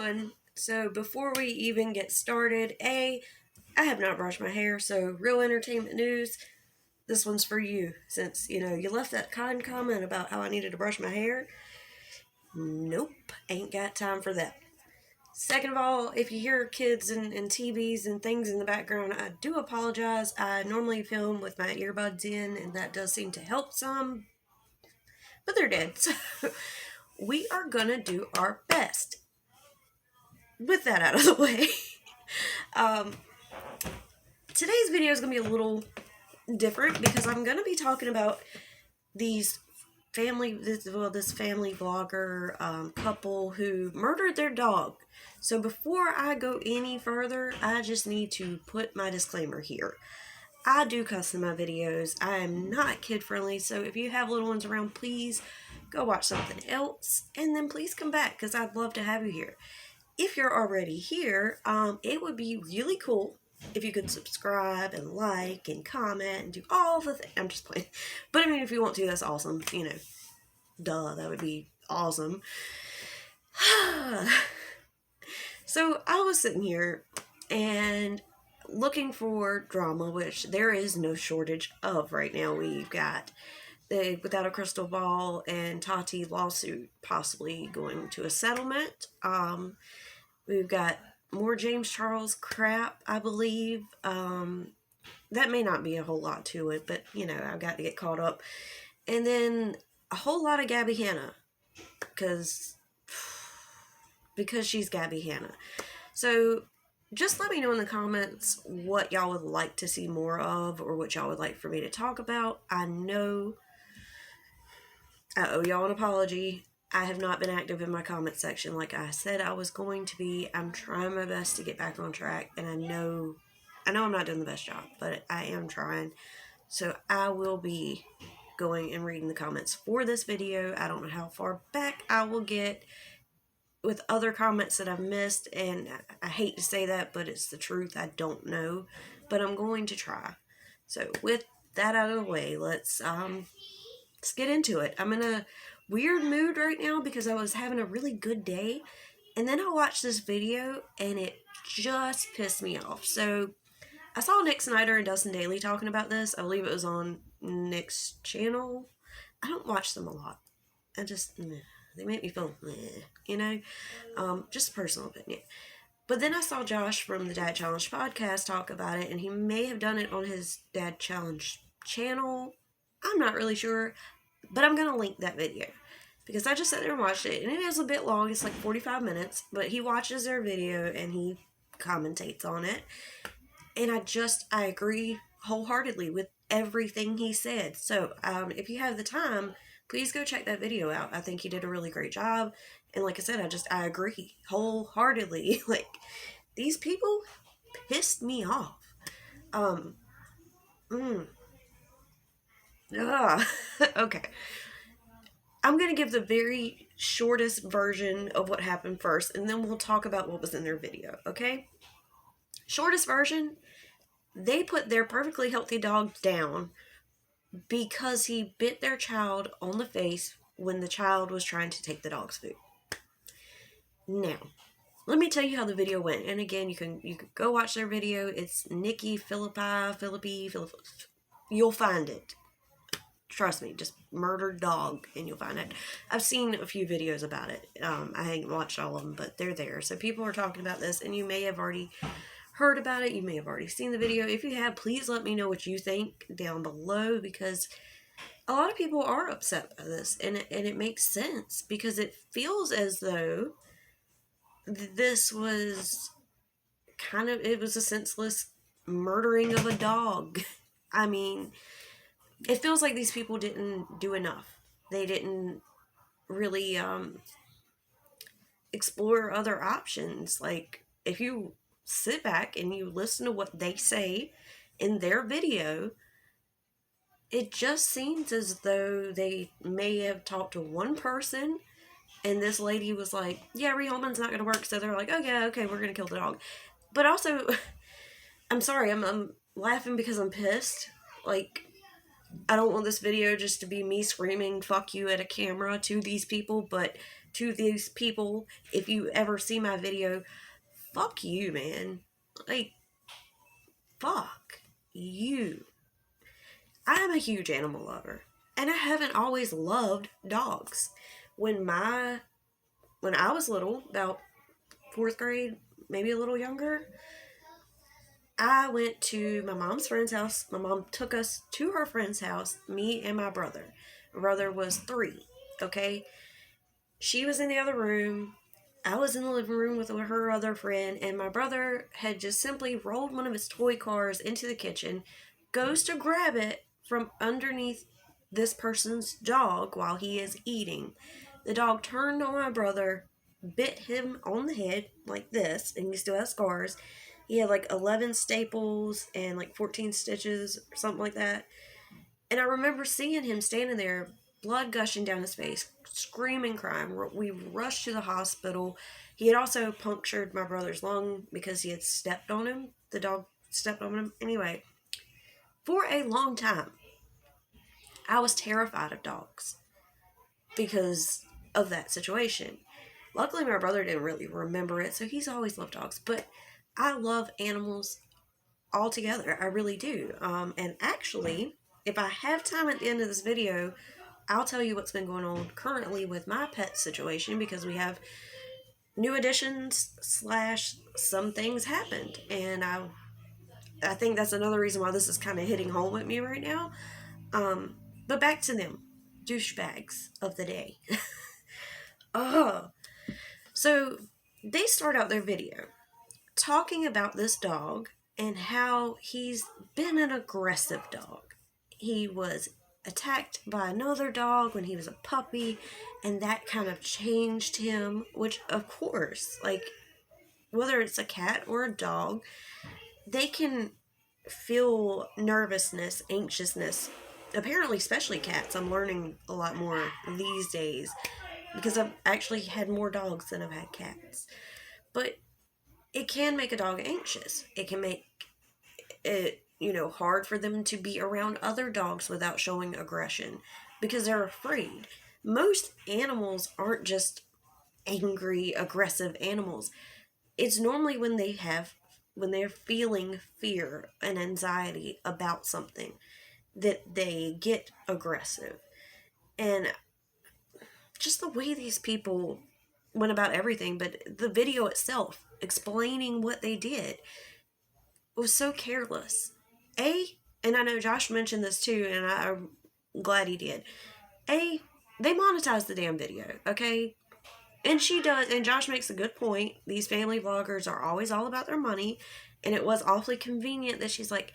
everyone. So before we even get started, I have not brushed my hair, so real entertainment news, this one's for you. Since, you left that kind comment about how I needed to brush my hair. Nope, ain't got time for that. Second of all, if you hear kids and TVs and things in the background, I do apologize. I normally film with my earbuds in, and that does seem to help some, but they're dead. So we are gonna do our best. With that out of the way, today's video is going to be a little different because I'm going to be talking about this family vlogger couple who murdered their dog. So before I go any further, I just need to put my disclaimer here. I do cuss in my videos. I am not kid friendly, so if you have little ones around, please go watch something else, and then please come back because I'd love to have you here. If you're already here, it would be really cool if you could subscribe and like and comment and do all the things. I'm just playing. But I mean, if you want to, that's awesome. Duh, that would be awesome. So I was sitting here and looking for drama, which there is no shortage of right now. We've got the Without a Crystal Ball and Tati lawsuit possibly going to a settlement. We've got more James Charles crap, I believe. That may not be a whole lot to it, but, I've got to get caught up. And then a whole lot of Gabby Hanna, because she's Gabby Hanna. So just let me know in the comments what y'all would like to see more of, or what y'all would like for me to talk about. I know I owe y'all an apology. I have not been active in my comment section like I said I was going to be. I'm trying my best to get back on track, and I know I'm not doing the best job, but I am trying. So I will be going and reading the comments for this video. I don't know how far back I will get with other comments that I've missed, and I hate to say that, but it's the truth. I don't know, but I'm going to try. So with that out of the way, let's get into it. I'm in a weird mood right now because I was having a really good day, and then I watched this video and it just pissed me off. So I saw Nick Snyder and Dustin Daly talking about this. I believe it was on Nick's channel. I don't watch them a lot. They make me feel just a personal opinion. But then I saw Josh from the Dad Challenge podcast talk about it, and he may have done it on his Dad Challenge channel. I'm not really sure, but I'm going to link that video because I just sat there and watched it, and it is a bit long. It's like 45 minutes, but he watches their video and he commentates on it, and I agree wholeheartedly with everything he said. So if you have the time, please go check that video out. I think he did a really great job, and like I said, I agree wholeheartedly. Like, these people pissed me off. Okay. I'm going to give the very shortest version of what happened first, and then we'll talk about what was in their video, okay? Shortest version, they put their perfectly healthy dog down because he bit their child on the face when the child was trying to take the dog's food. Now, let me tell you how the video went. And again, you can go watch their video. It's Nikki Phillippi. You'll find it. Trust me, just murdered dog, and you'll find it. I've seen a few videos about it. I haven't watched all of them, but they're there. So people are talking about this, and you may have already heard about it. You may have already seen the video. If you have, please let me know what you think down below, because a lot of people are upset by this, and it makes sense, because it feels as though this was it was a senseless murdering of a dog. I mean, it feels like these people didn't do enough. They didn't really explore other options. Like, if you sit back and you listen to what they say in their video, it just seems as though they may have talked to one person, and this lady was like, yeah, rehoming's not going to work. So they're like, oh yeah, okay, we're going to kill the dog. But also, I'm sorry, I'm laughing because I'm pissed. Like, I don't want this video just to be me screaming fuck you at a camera to these people, but to these people, if you ever see my video, fuck you, man. Like, fuck you. I am a huge animal lover, and I haven't always loved dogs. When I was little, about 4th grade, maybe a little younger, I went to my mom's friend's house. My mom took us to her friend's house, me and my brother. My brother was 3, okay? She was in the other room. I was in the living room with her other friend, and my brother had just simply rolled one of his toy cars into the kitchen, goes to grab it from underneath this person's dog while he is eating. The dog turned on my brother, bit him on the head like this, and he still has scars. He had like 11 staples and like 14 stitches or something like that. And I remember seeing him standing there, blood gushing down his face, screaming, crying. We rushed to the hospital. He had also punctured my brother's lung because he had stepped on him. The dog stepped on him. Anyway, for a long time, I was terrified of dogs because of that situation. Luckily, my brother didn't really remember it, so he's always loved dogs. But I love animals altogether. I really do. And actually, if I have time at the end of this video, I'll tell you what's been going on currently with my pet situation, because we have new additions / some things happened. And I think that's another reason why this is kind of hitting home with me right now. But back to them douchebags of the day. So they start out their video talking about this dog and how he's been an aggressive dog. He was attacked by another dog when he was a puppy, and that kind of changed him, which of course, like, whether it's a cat or a dog, they can feel nervousness, anxiousness. Apparently, especially cats. I'm learning a lot more these days because I've actually had more dogs than I've had cats. But it can make a dog anxious. It can make it, hard for them to be around other dogs without showing aggression because they're afraid. Most animals aren't just angry, aggressive animals. It's normally when they're feeling fear and anxiety about something that they get aggressive. And just the way these people went about everything, but the video itself explaining what they did was so careless. And I know Josh mentioned this too, and I'm glad he did. They monetize the damn video, okay? And she does, and Josh makes a good point. These family vloggers are always all about their money, and it was awfully convenient that she's like,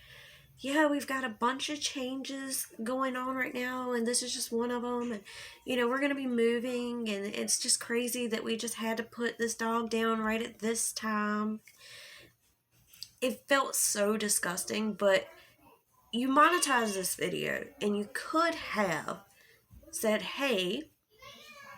yeah, we've got a bunch of changes going on right now, and this is just one of them, and, we're going to be moving, and it's just crazy that we just had to put this dog down right at this time. It felt so disgusting, but you monetize this video, and you could have said, hey,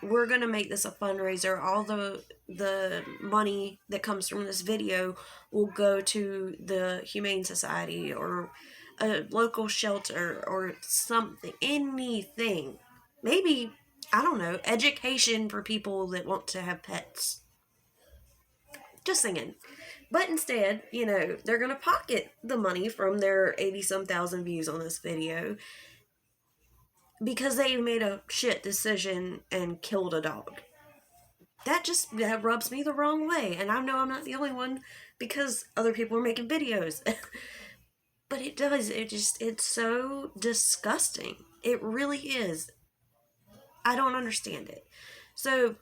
we're going to make this a fundraiser. All the money that comes from this video will go to the Humane Society or a local shelter or something, anything. Maybe, I don't know, education for people that want to have pets. Just saying. But instead, they're going to pocket the money from their 80-some thousand views on this video because they made a shit decision and killed a dog. That rubs me the wrong way. And I know I'm not the only one because other people are making videos. But it does. It's so disgusting. It really is. I don't understand it. So,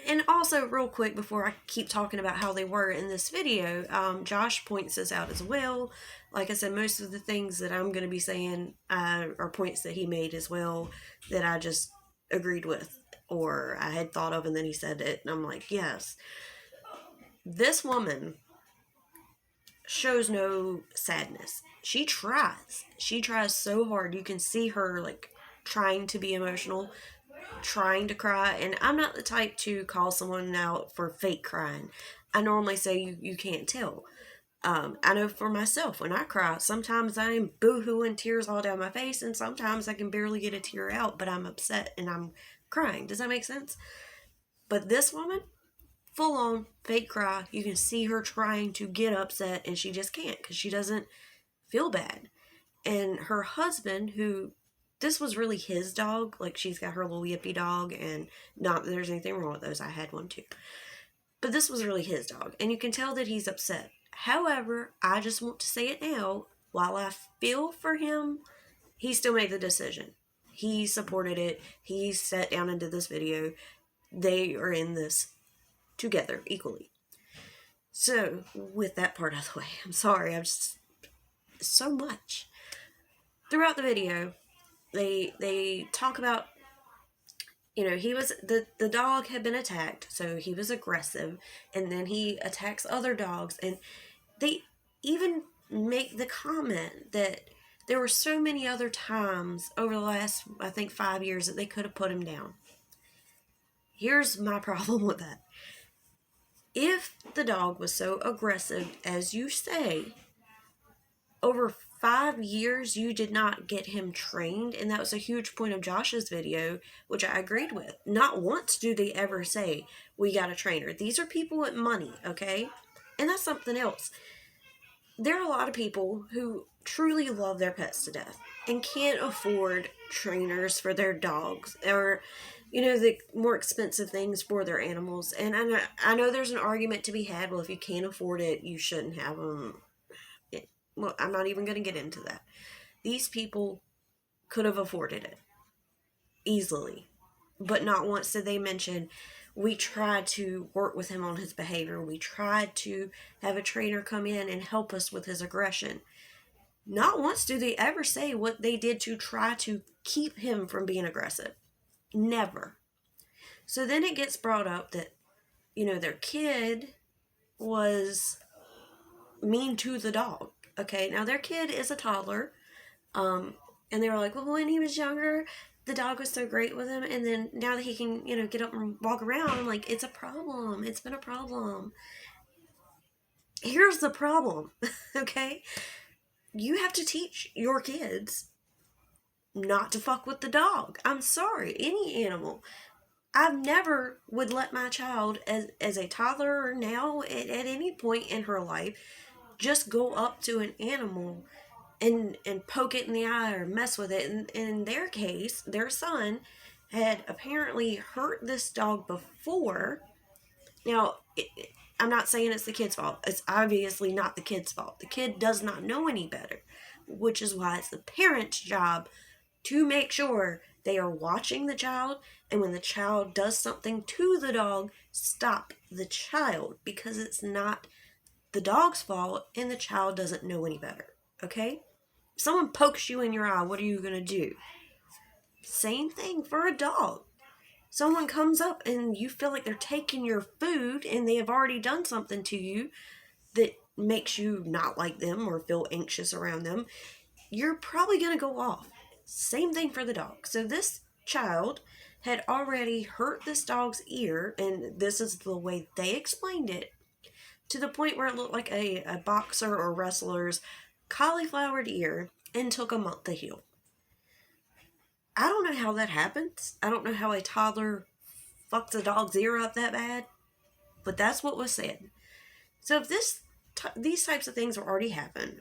and also real quick before I keep talking about how they were in this video, Josh points this out as well. Like I said, most of the things that I'm going to be saying are points that he made as well that I just agreed with or I had thought of, and then he said it, and I'm like, yes. This woman shows no sadness. She tries. She tries so hard. You can see her, like, trying to be emotional, trying to cry, and I'm not the type to call someone out for fake crying. I normally say you can't tell. I know for myself, when I cry, sometimes I am boo-hooing, tears all down my face, and sometimes I can barely get a tear out, but I'm upset and I'm crying. Does that make sense? But this woman, full on fake cry. You can see her trying to get upset and she just can't because she doesn't feel bad. And her husband, who this was really his dog, like she's got her little yippy dog, and not that there's anything wrong with those, I had one too. But this was really his dog, and you can tell that he's upset. However, I just want to say it now, while I feel for him, he still made the decision. He supported it. He sat down and did this video. They are in this together equally. So, with that part out of the way, I'm sorry, I'm just so much. Throughout the video, they talk about, you know, he was, the dog had been attacked, so he was aggressive, and then he attacks other dogs, and they even make the comment that there were so many other times over the last, I think, 5 years that they could have put him down. Here's my problem with that. If the dog was so aggressive as you say, over 5 years you did not get him trained, and that was a huge point of Josh's video, which I agreed with. Not once do they ever say, we got a trainer. These are people with money, okay? And that's something else. There are a lot of people who truly love their pets to death and can't afford trainers for their dogs or, you know, the more expensive things for their animals. And I know there's an argument to be had, well, if you can't afford it, you shouldn't have them. Well, I'm not even going to get into that. These people could have afforded it easily, but not once did they mention, we tried to work with him on his behavior. We tried to have a trainer come in and help us with his aggression. Not once do they ever say what they did to try to keep him from being aggressive. Never. So then it gets brought up that, you know, their kid was mean to the dog. Okay, now their kid is a toddler. And they were like, well, when he was younger, the dog was so great with him, and then now that he can, you know, get up and walk around, I'm like, it's a problem. It's been a problem. Here's the problem, okay? You have to teach your kids not to fuck with the dog. I'm sorry, any animal. I've never would let my child, as a toddler or now, at any point in her life, just go up to an animal and poke it in the eye or mess with it. And in their case, their son had apparently hurt this dog before. Now, I'm not saying it's the kid's fault. It's obviously not the kid's fault. The kid does not know any better, which is why it's the parent's job to make sure they are watching the child, and when the child does something to the dog, stop the child, because it's not the dog's fault and the child doesn't know any better, okay? If someone pokes you in your eye, what are you going to do? Same thing for a dog. Someone comes up and you feel like they're taking your food and they have already done something to you that makes you not like them or feel anxious around them, you're probably going to go off. Same thing for the dog. So this child had already hurt this dog's ear, and this is the way they explained it, to the point where it looked like a boxer or wrestler's cauliflowered ear, and took a month to heal. I don't know how that happens. I don't know how a toddler fucks a dog's ear up that bad, but that's what was said. So if these types of things had already happened,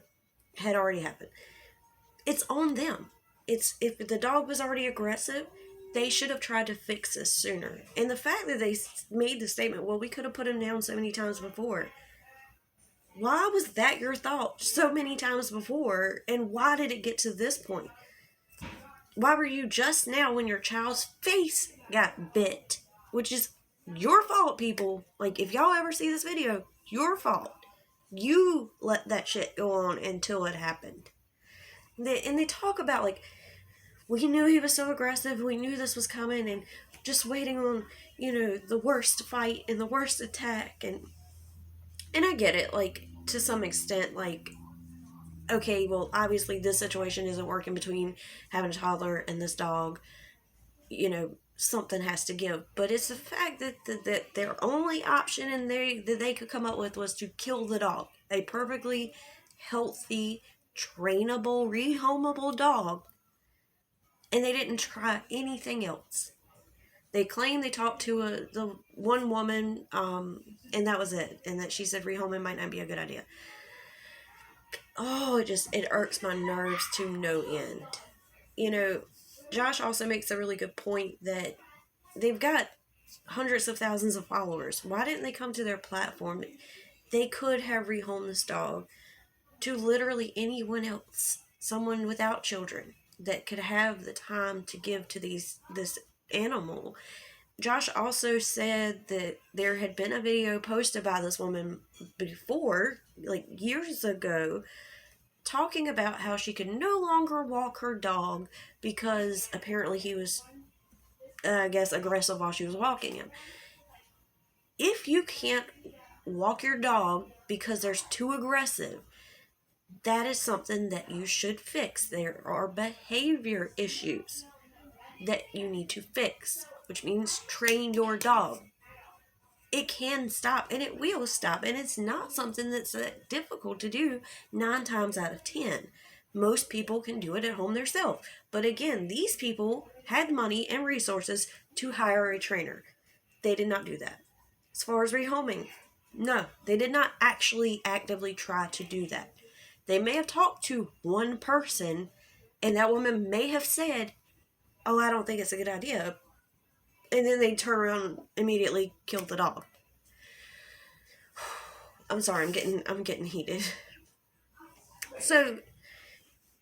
it's on them. If the dog was already aggressive, they should have tried to fix this sooner. And the fact that they made the statement, well, we could have put him down so many times before. Why was that your thought so many times before? And why did it get to this point? Why were you just now, when your child's face got bit, which is your fault, people. Like, if y'all ever see this video, your fault. You let that shit go on until it happened. And they talk about, like, we knew he was so aggressive, we knew this was coming, and just waiting on, you know, the worst fight and the worst attack. And I get it, like, to some extent, like, okay, well, obviously this situation isn't working between having a toddler and this dog. You know, something has to give. But it's the fact that their only option that they could come up with was to kill the dog. A perfectly healthy, trainable, rehomable dog. And they didn't try anything else. They claim they talked to the one woman, and that was it. And that she said rehoming might not be a good idea. Oh, it irks my nerves to no end. You know, Josh also makes a really good point that they've got hundreds of thousands of followers. Why didn't they come to their platform? They could have rehomed this dog to literally anyone else, someone without children that could have the time to give to this animal. Josh also said that there had been a video posted by this woman before, like years ago, talking about how she could no longer walk her dog because apparently he was, I guess, aggressive while she was walking him. If you can't walk your dog because they're too aggressive, that is something that you should fix. There are behavior issues that you need to fix, which means train your dog. It can stop, and it will stop, and it's not something that's difficult to do 9 times out of 10. Most people can do it at home themselves. But again, these people had money and resources to hire a trainer. They did not do that. As far as rehoming, no, they did not actually actively try to do that. They may have talked to one person, and that woman may have said, "Oh, I don't think it's a good idea," and then they turn around and immediately killed the dog. I'm sorry, I'm getting heated. So,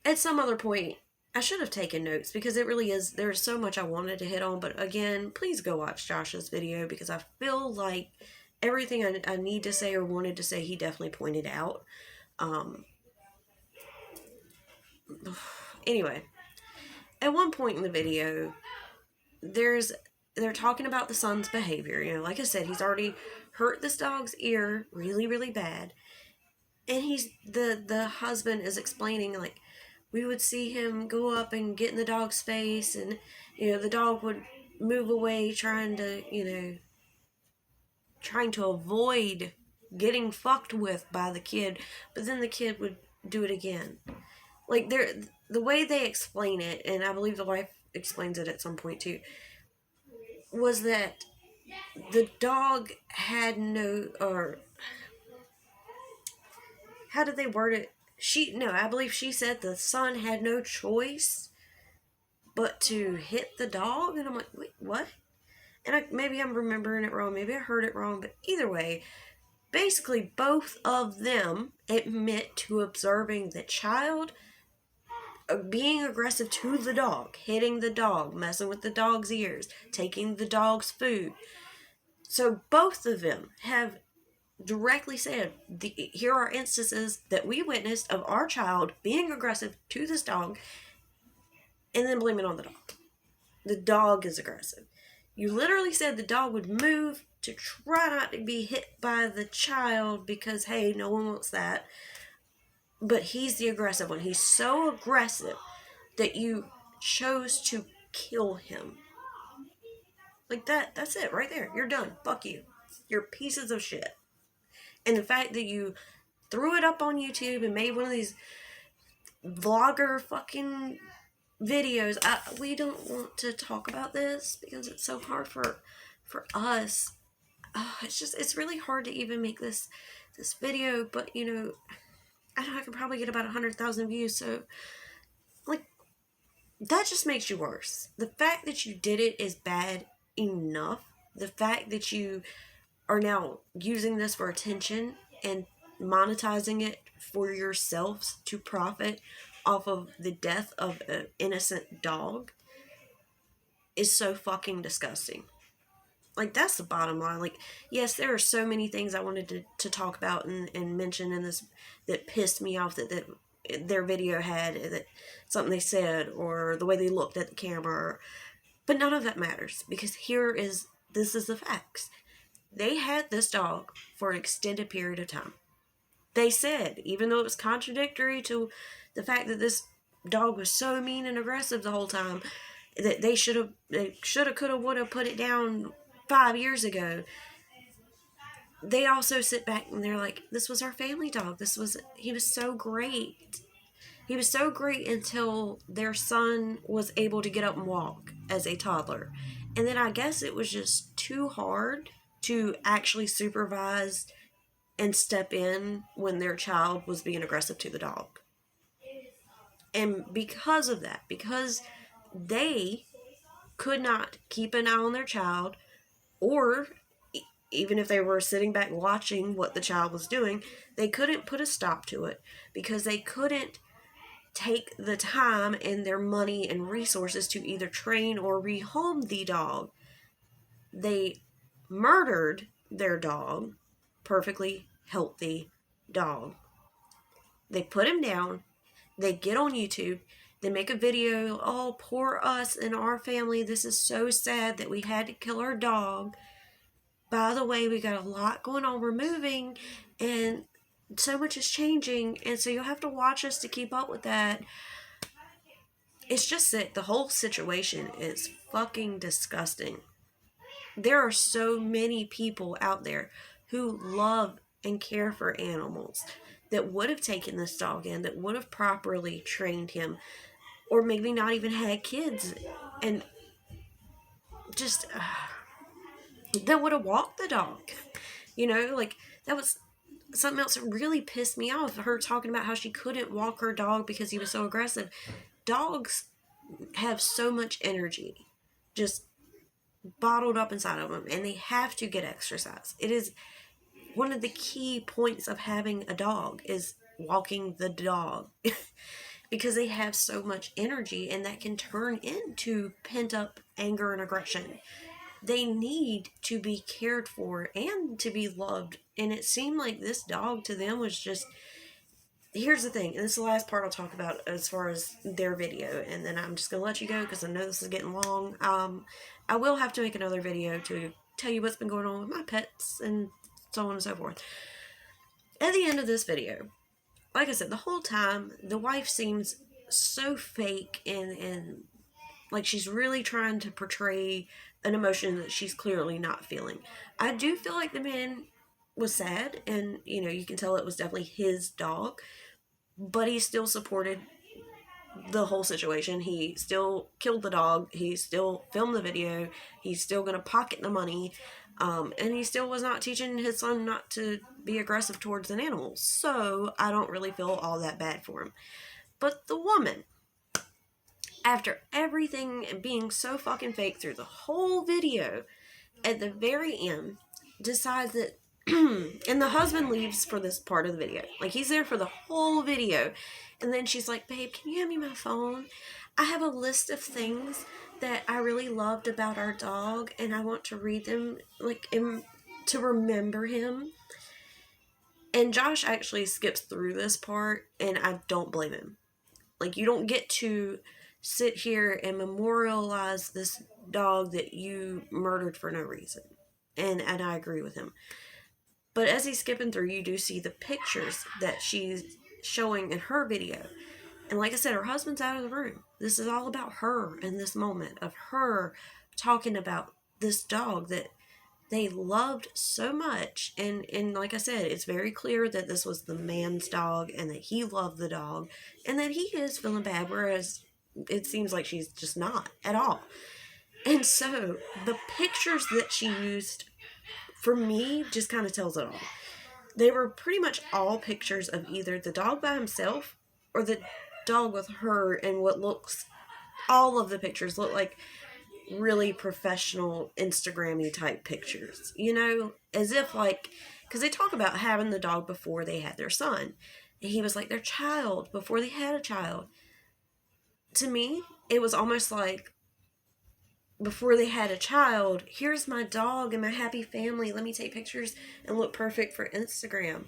at some other point, I should have taken notes because it really is, there's so much I wanted to hit on, but again, please go watch Josh's video because I feel like everything I need to say or wanted to say, he definitely pointed out. Anyway, at one point in the video, they're talking about the son's behavior. You know, like I said, he's already hurt this dog's ear really, really bad. And the husband is explaining, like, we would see him go up and get in the dog's face, and, you know, the dog would move away trying to avoid getting fucked with by the kid, but then the kid would do it again. Like, the way they explain it, and I believe the wife explains it at some point too, was that the dog had no, or how did they word it? I believe she said the son had no choice but to hit the dog, and I'm like, wait, what? And maybe I'm remembering it wrong, maybe I heard it wrong, but either way, basically both of them admit to observing the child being aggressive to the dog, hitting the dog, messing with the dog's ears, taking the dog's food. So both of them have directly said, here are instances that we witnessed of our child being aggressive to this dog, and then blame it on the dog. The dog is aggressive. You literally said the dog would move to try not to be hit by the child because, hey, no one wants that. But he's the aggressive one. He's so aggressive that you chose to kill him. Like that's it right there. You're done. Fuck you. You're pieces of shit. And the fact that you threw it up on YouTube and made one of these vlogger fucking videos, we don't want to talk about this because it's so hard for us. It's really hard to even make this video, but you know, I know I could probably get about 100,000 views, so like that just makes you worse. The fact that you did it is bad enough. The fact that you are now using this for attention and monetizing it for yourselves to profit off of the death of an innocent dog is so fucking disgusting. Like, that's the bottom line. Like, yes, there are so many things I wanted to talk about and mention in this that pissed me off that their video had, that something they said or the way they looked at the camera, but none of that matters because this is the facts. They had this dog for an extended period of time. They said, even though it was contradictory to the fact that this dog was so mean and aggressive the whole time, that they should have, could have, would have put it down 5 years ago. They also sit back and they're like, this was our family dog. He was so great. He was so great until their son was able to get up and walk as a toddler. And then I guess it was just too hard to actually supervise and step in when their child was being aggressive to the dog. And because of that, because they could not keep an eye on their child, or even if they were sitting back watching what the child was doing, they couldn't put a stop to it because they couldn't take the time and their money and resources to either train or rehome the dog. They murdered their dog, perfectly healthy dog. They put him down. They get on YouTube. They make a video. Oh, poor us and our family. This is so sad that we had to kill our dog. By the way, we got a lot going on. We're moving and so much is changing. And so you'll have to watch us to keep up with that. It's just that the whole situation is fucking disgusting. There are so many people out there who love and care for animals that would have taken this dog in, that would have properly trained him, or maybe not even had kids, and just that would have walked the dog. You know, like, that was something else that really pissed me off. Her talking about how she couldn't walk her dog because he was so aggressive. Dogs have so much energy just bottled up inside of them, and they have to get exercise. It is one of the key points of having a dog is walking the dog because they have so much energy, and that can turn into pent up anger and aggression. They need to be cared for and to be loved, and it seemed like this dog to them was just... Here's the thing, and this is the last part I'll talk about as far as their video, and then I'm just going to let you go because I know this is getting long. I will have to make another video to tell you what's been going on with my pets and so on and so forth. At the end of this video, like I said, the whole time, the wife seems so fake and like she's really trying to portray an emotion that she's clearly not feeling. I do feel like the man was sad, and, you know, you can tell it was definitely his dog, but he still supported the whole situation. He still killed the dog. He still filmed the video. He's still going to pocket the money. And he still was not teaching his son not to be aggressive towards an animal. So I don't really feel all that bad for him. But the woman, after everything being so fucking fake through the whole video, at the very end, decides that and the husband leaves for this part of the video. Like, he's there for the whole video. And then she's like, babe, can you hand me my phone? I have a list of things that I really loved about our dog, and I want to read them, like, to remember him. And Josh actually skips through this part, and I don't blame him. Like, you don't get to sit here and memorialize this dog that you murdered for no reason. And I agree with him. But as he's skipping through, you do see the pictures that she's showing in her video. And like I said, her husband's out of the room. This is all about her in this moment, of her talking about this dog that they loved so much. And like I said, it's very clear that this was the man's dog and that he loved the dog and that he is feeling bad, whereas it seems like she's just not at all. And so the pictures that she used, for me, just kind of tells it all. They were pretty much all pictures of either the dog by himself or the dog with her, and what looks... all of the pictures look like really professional Instagram-y type pictures. You know, as if like... because they talk about having the dog before they had their son. And he was like their child before they had a child. To me, it was almost like, before they had a child, here's my dog and my happy family. Let me take pictures and look perfect for Instagram.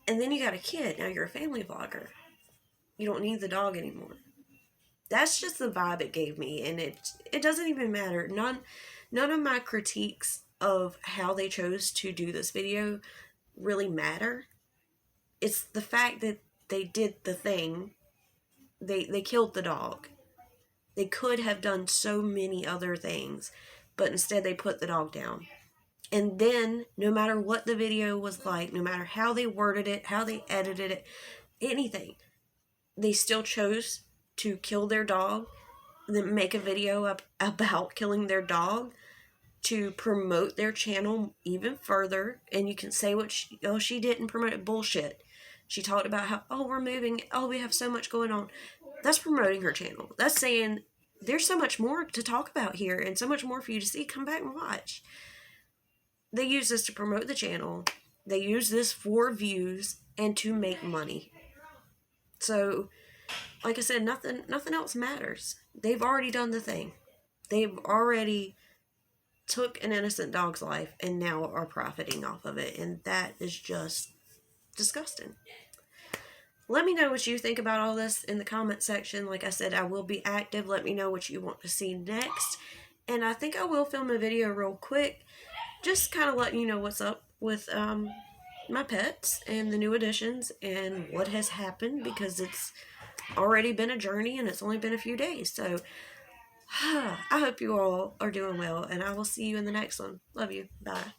And then you got a kid. Now you're a family vlogger. You don't need the dog anymore. That's just the vibe it gave me. And it doesn't even matter. None of my critiques of how they chose to do this video really matter. It's the fact that they did the thing. They killed the dog. They could have done so many other things, but instead they put the dog down. And then, no matter what the video was like, no matter how they worded it, how they edited it, anything, they still chose to kill their dog then make a video about killing their dog to promote their channel even further. And you can say what she didn't promote it. Bullshit. She talked about how, oh, we're moving, oh, we have so much going on. That's promoting her channel. That's saying there's so much more to talk about here and so much more for you to see. Come back and watch. They use this to promote the channel. They use this for views and to make money. So, like I said, nothing else matters. They've already done the thing. They've already took an innocent dog's life and now are profiting off of it. And that is just disgusting. Let me know what you think about all this in the comment section. Like I said, I will be active. Let me know what you want to see next. And I think I will film a video real quick, just kind of letting you know what's up with my pets and the new additions and what has happened, because it's already been a journey and it's only been a few days. So I hope you all are doing well, and I will see you in the next one. Love you. Bye.